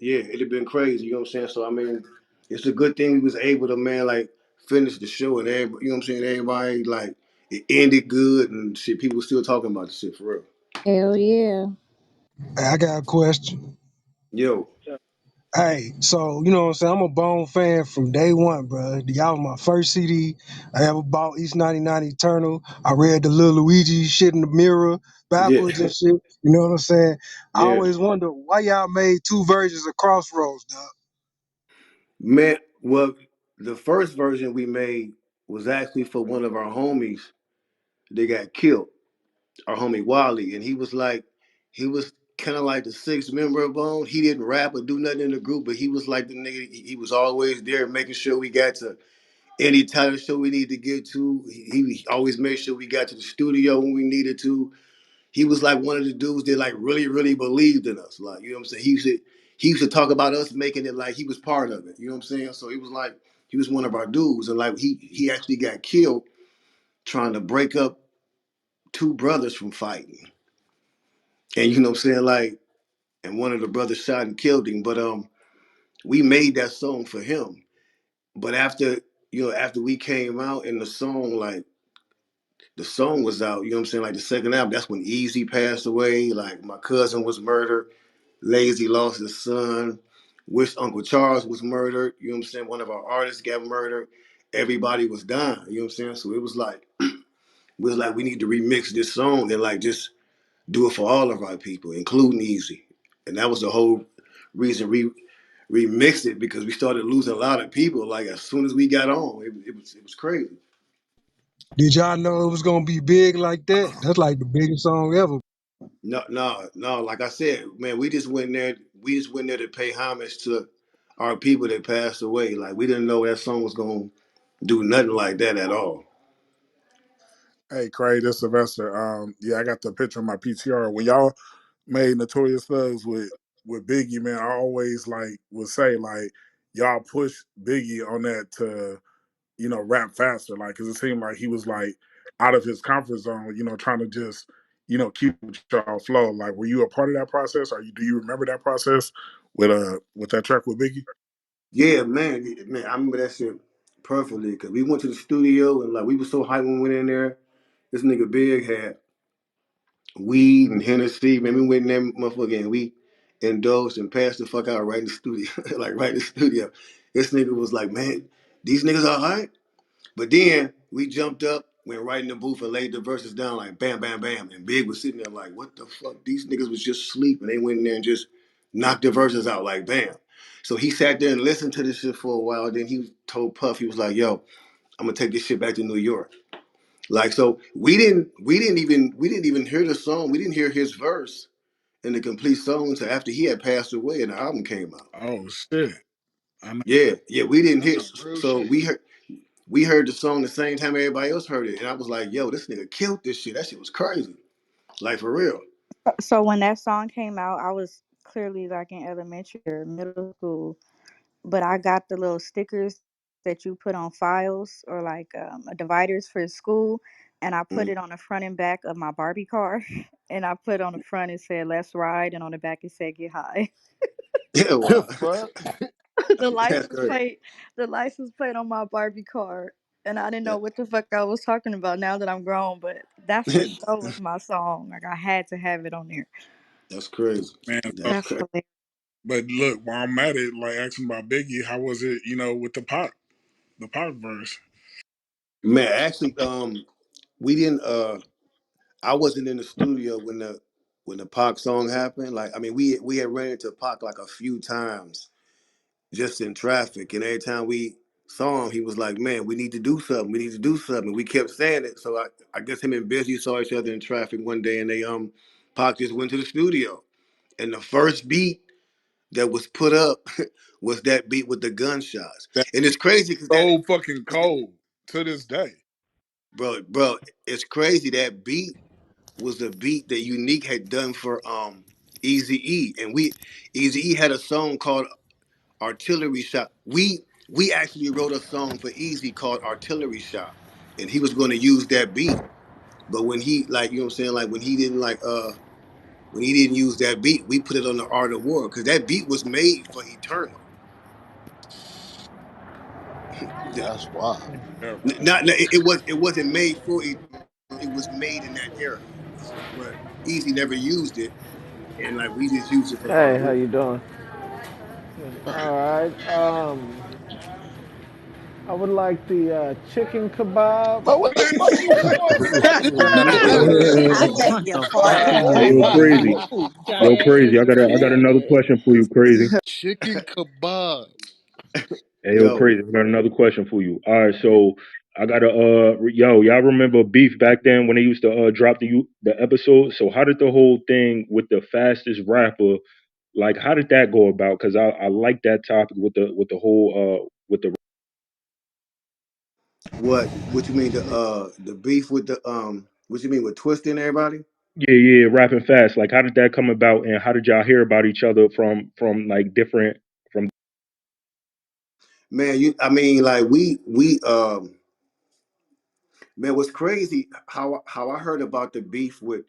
Yeah, it'd have been crazy. You know what I'm saying? So I mean, it's a good thing we was able to, man, like finish the show and everybody, you know what I'm saying? Everybody like it ended good and shit. People still talking about the shit for real. Hell yeah. Hey, I got a question. Yo, Hey, so you know what I'm saying? I'm a Bone fan from day one, bro. Y'all was my first CD I ever bought, East 99 Eternal. I read the little Luigi shit in the mirror yeah, backwards and shit. You know what I'm saying? I yeah, always wonder why y'all made two versions of Crossroads, dog. man. Well, the first version we made was actually for one of our homies. They got killed. Our homie Wally, and he was like, he was kind of like the sixth member of Bone. He didn't rap or do nothing in the group, but he was like the nigga. He was always there, making sure we got to any talent show we need to get to. He always made sure we got to the studio when we needed to. He was like one of the dudes that like really, really believed in us. Like, you know what I'm saying? He used to talk about us making it like he was part of it. You know what I'm saying? So it was like he was one of our dudes. And like he actually got killed trying to break up two brothers from fighting. And you know what I'm saying? Like, and one of the brothers shot and killed him. But we made that song for him. But after we came out and the song was out, you know what I'm saying? Like the second album, that's when Easy passed away. Like my cousin was murdered. Lazy lost his son. Wish Uncle Charles was murdered. You know what I'm saying? One of our artists got murdered. Everybody was dying. You know what I'm saying? So it was like we need to remix this song and like just do it for all of our people, including Easy. And that was the whole reason we remixed it because we started losing a lot of people. Like as soon as we got on, it was crazy. Did y'all know it was gonna be big like that? That's like the biggest song ever. No, no, no. Like I said, man, we just went there. We just went there to pay homage to our people that passed away. Like we didn't know that song was gonna do nothing like that at all. Hey, Craig, this Sylvester. Yeah, I got the picture on my PTR. When y'all made Notorious Thugs with Biggie, man, I always like would say like y'all push Biggie on that to rap faster, like because it seemed like he was like out of his comfort zone, trying to just keep y'all flow. Like, were you a part of that process, or do you remember that process with that track with Biggie? Yeah, man, I remember that shit perfectly because we went to the studio and like we were so hyped when we went in there. This nigga Big had weed and Hennessy. Man, we went in there, motherfucker, and we indulged and passed the fuck out right in the studio, like right in the studio. This nigga was like, man, these niggas are hype. But then we jumped up, went right in the booth and laid the verses down like bam, bam, bam. And Big was sitting there like, what the fuck? These niggas was just asleep and they went in there and just knocked the verses out like bam. So he sat there and listened to this shit for a while. Then he told Puff, he was like, yo, I'm gonna take this shit back to New York. Like so we didn't even hear the song. We didn't hear his verse in the complete song until after he had passed away and the album came out. Oh shit! I know. Yeah, yeah, we didn't That's hear. some real So shit. we heard the song the same time everybody else heard it, and I was like, "Yo, this nigga killed this shit. That shit was crazy, like for real." So when that song came out, I was clearly like in elementary or middle school, but I got the little stickers that you put on files or like dividers for school, and I put Mm. it on the front and back of my Barbie car, and I put on the front it said "Let's ride," and on the back it said "Get high." Yeah, The wow, fuck? the that's license crazy. plate, the license plate on my Barbie car, and I didn't know That, what the fuck I was talking about. Now that I'm grown, but that for sure was my song. Like I had to have it on there. that's crazy. Man, so, That's That's crazy. hilarious. but look, while I'm at it, like asking about Biggie, how was it? With the pop verse. Man, actually, we didn't. I wasn't in the studio when the Pac song happened. Like, I mean, we had ran into Pac like a few times just in traffic. And every time we saw him, he was like, "Man, we need to do something. We need to do something." We kept saying it. So I guess him and Busy saw each other in traffic one day, and Pac just went to the studio, and the first beat that was put up was that beat with the gunshots. That's And it's crazy because so fucking cold to this day. bro, it's crazy that beat was the beat that Unique had done for Easy E, and Easy E had a song called Artillery Shot. We actually wrote a song for Easy called Artillery Shot, and he was going to use that beat. But when he like, you know what I'm saying, like when he didn't like when he didn't use that beat, we put it on the Art of War because that beat was made for Eternal. That's wild. Yeah. Not it wasn't made for Eternal. It was made in that era, but Easy never used it, and like we just used it for the Art Hey, of how War. you doing? Right. All right. I would like the chicken kebab. But what the fuck you what the fuck you trying to do? I beg What your the fuck pardon. is Hey, this yo, Uh, nigga crazy. doing? Yo, crazy. God I got another damn. question for you, crazy. Chicken kebab. Hey, yo, Yo, crazy. I got another question for you. All right, so I got to yo, y'all remember beef back then when they used to drop the episode? So how did the whole thing with the fastest rapper, like how did that go about? Because I like that topic with the whole with the what you mean the beef with the what you mean with twisting everybody? yeah rapping fast. Like how did that come about, and how did y'all hear about each other from like different from? Man, you I mean like we man, what's crazy how I heard about the beef with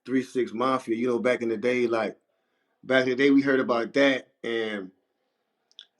3 6 Mafia, back in the day, like back in the day we heard about that, and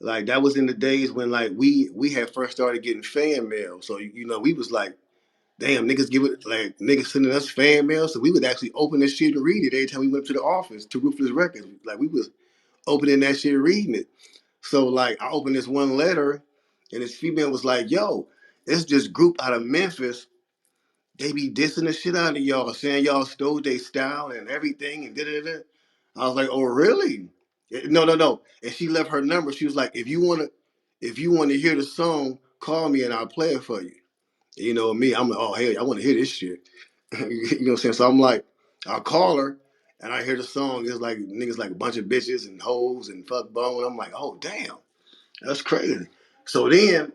like that was in the days when like we had first started getting fan mail. So we was like, damn, niggas give it like niggas sending us fan mail. So we would actually open this shit and read it every time we went to the office to Ruthless Records. Like we was opening that shit, reading it. So like I opened this one letter, and this female was like, "Yo, it's this group out of Memphis. They be dissing the shit out of y'all, saying y'all stole their style and everything, and da da da." I was like, "Oh, really?" No, no, no. And she left her number. She was like, if you want to hear the song, call me and I'll play it for you." Me, I'm like, "Oh, hey, I want to hear this shit." You know what I'm saying? So I'm like, I'll call her, and I hear the song. It's like niggas like a bunch of bitches and hoes and fuck bone. I'm like, "Oh, damn, that's crazy." So then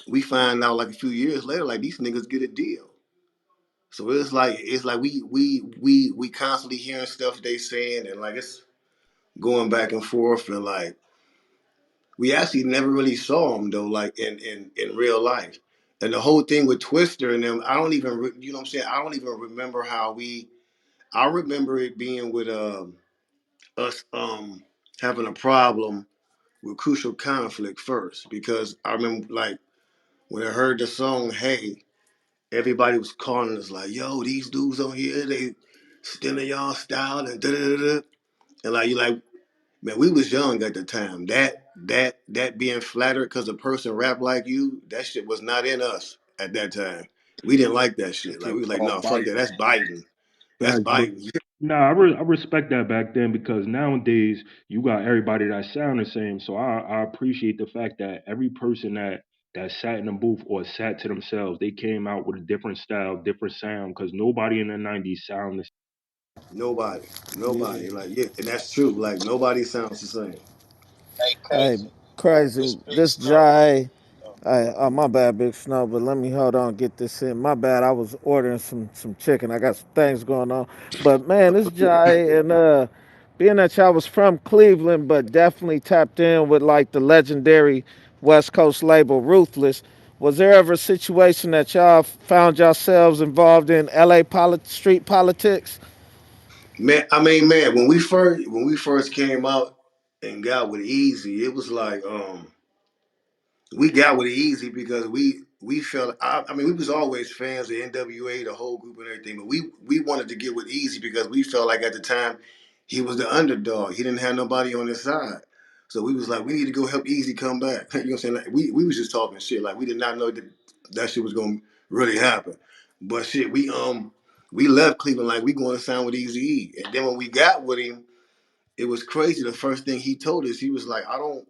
we find out like a few years later, like these niggas get a deal. So it's like we constantly hearing stuff they saying, and like it's going back and forth, and like we actually never really saw them though, like in real life. And the whole thing with Twister and them, I don't even you know what I'm saying. I don't even remember how we. I remember it being with us having a problem with Crucial Conflict first, because I remember like when I heard the song "Hey," everybody was calling us like, "Yo, these dudes on here, they stealing y'all style and da da da." And like you like, man, we was young at the time. That being flattered because a person rap like you, that shit was not in us at that time. We didn't like that That shit. Like shit we was like, called no, fuck that. biting. That's biting. That's Facts, but biting. nah, I respect that back then because nowadays you got everybody that sound the same. So I appreciate the fact that every person that sat in the booth or sat to themselves, they came out with a different style, different sound. Because nobody in the '90s sound the Nobody, yeah. nobody. Like yeah, and that's true. Like nobody sounds the same. Hey, Hey, crazy. This crazy. big This snow. Jai. Hey, my bad, Big Snow. But let me hold on, get this in. My bad. I was ordering some chicken. I got some things going on. But man, this Jai and being that y'all was from Cleveland, but definitely tapped in with like the legendary West Coast label Ruthless. Was there ever a situation that y'all found yourselves involved in LA street politics? Man, I mean, man, when we first came out and got with Easy, it was like we got with it easy because we felt. I mean, we was always fans of NWA, the whole group and everything, but we wanted to get with Easy because we felt like at the time he was the underdog. He didn't have nobody on his side, so we was like, we need to go help Easy come back. You know what I'm saying? Like, we was just talking shit. Like we did not know that shit was gonna really happen. But shit, we left Cleveland like we going to sign with Easy E, and then when we got with him, it was crazy. The first thing he told us, he was like, I don't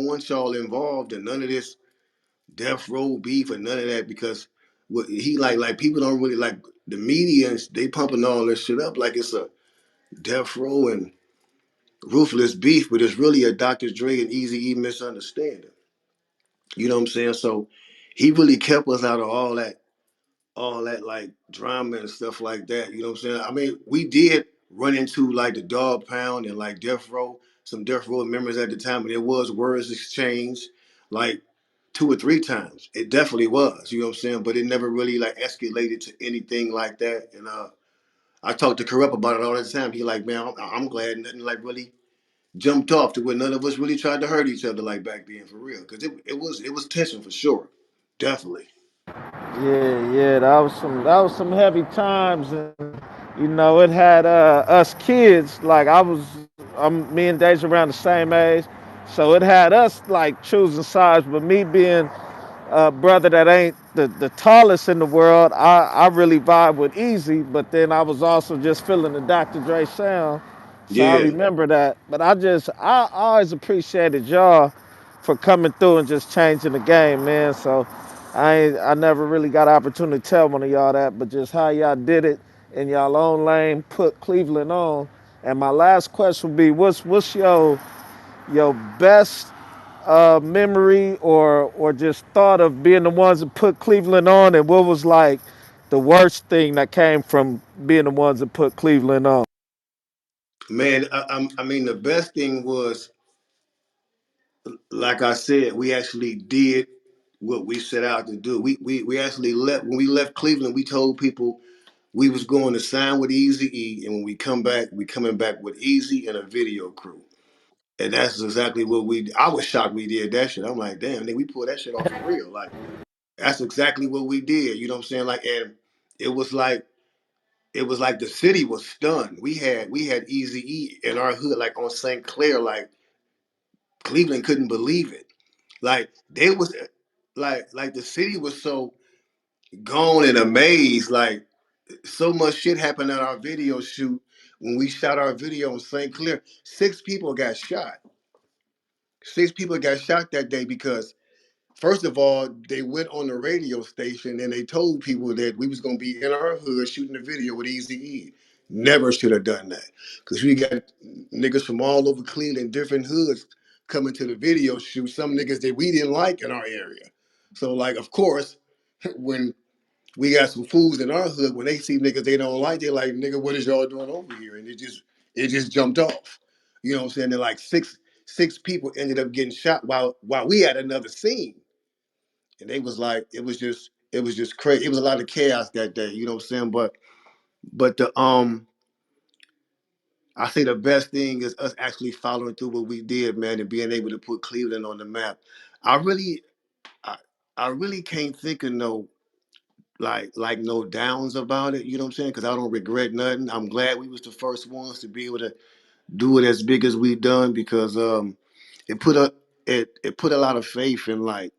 want y'all involved in none of this death row beef or none of that because what he like people don't really like the media and they pumping all this shit up like it's a death row and ruthless beef, but it's really a Dr. Dre and Easy E misunderstanding. You know what I'm saying? So he really kept us out of all that like drama and stuff like that. You know what I'm saying? I mean, we did run into like the Dog Pound and like Death Row, some Death Row members at the time, and there was words exchanged like 2 or 3 times. It definitely was, you know what I'm saying? But it never really like escalated to anything like that. And I talk to Corrupt about it all the time. He like, man, I'm glad nothing like really jumped off to where none of us really tried to hurt each other like back then for real. Because it was tension for sure, definitely. Yeah, yeah, that was some heavy times, and it had us kids like me and Deja around the same age, so it had us like choosing sides. But me being a brother that ain't the tallest in the world, I really vibe with Easy, but then I was also just feeling the Dr. Dre sound, so I Yeah, remember that. But I always appreciated y'all for coming through and just changing the game, man. So I never really got an opportunity to tell one of y'all that, but just how y'all did it in y'all own lane, put Cleveland on. And my last question would be, what's your best memory or just thought of being the ones that put Cleveland on, and what was like the worst thing that came from being the ones that put Cleveland on? man. I mean, the best thing was, like I said, we actually did what we set out to do. We actually left when we left Cleveland. We told people we was going to sign with Easy E, and when we come back, we coming back with Easy and a video crew. And that's exactly what we. I was shocked we did that shit. I'm like, damn, nigga, we pulled that shit off for real. Like, that's exactly what we did. You know what I'm saying? Like, and it was like it was like the city was stunned. We had Easy E in our hood, like on St. Clair, like Cleveland couldn't believe it. Like they was like the city was so gone and amazed. Like so much shit happened at our video shoot when we shot our video in St. Clair. 6 people got shot. 6 people got shot that day because first of all, they went on the radio station and they told people that we was gonna be in our hood shooting a video with Easy E. Never should have done that because we got niggas from all over Cleveland, different hoods, coming to the video shoot. Some niggas that we didn't like in our area. So like, of course, when we got some fools in our hood, when they see niggas they don't like, they're like, nigga, what is y'all doing over here? And it just jumped off. You know what I'm saying? They're like six people ended up getting shot while we had another scene, and they was like, it was just crazy. It was a lot of chaos that day. You know what I'm saying? But I say the best thing is us actually following through what we did, man, and being able to put Cleveland on the map. I really, I, I really can't think of no like no downs about it. You know what I'm saying? Because I don't regret nothing. I'm glad we was the first ones to be able to do it as big as we done because it put a it put a lot of faith in like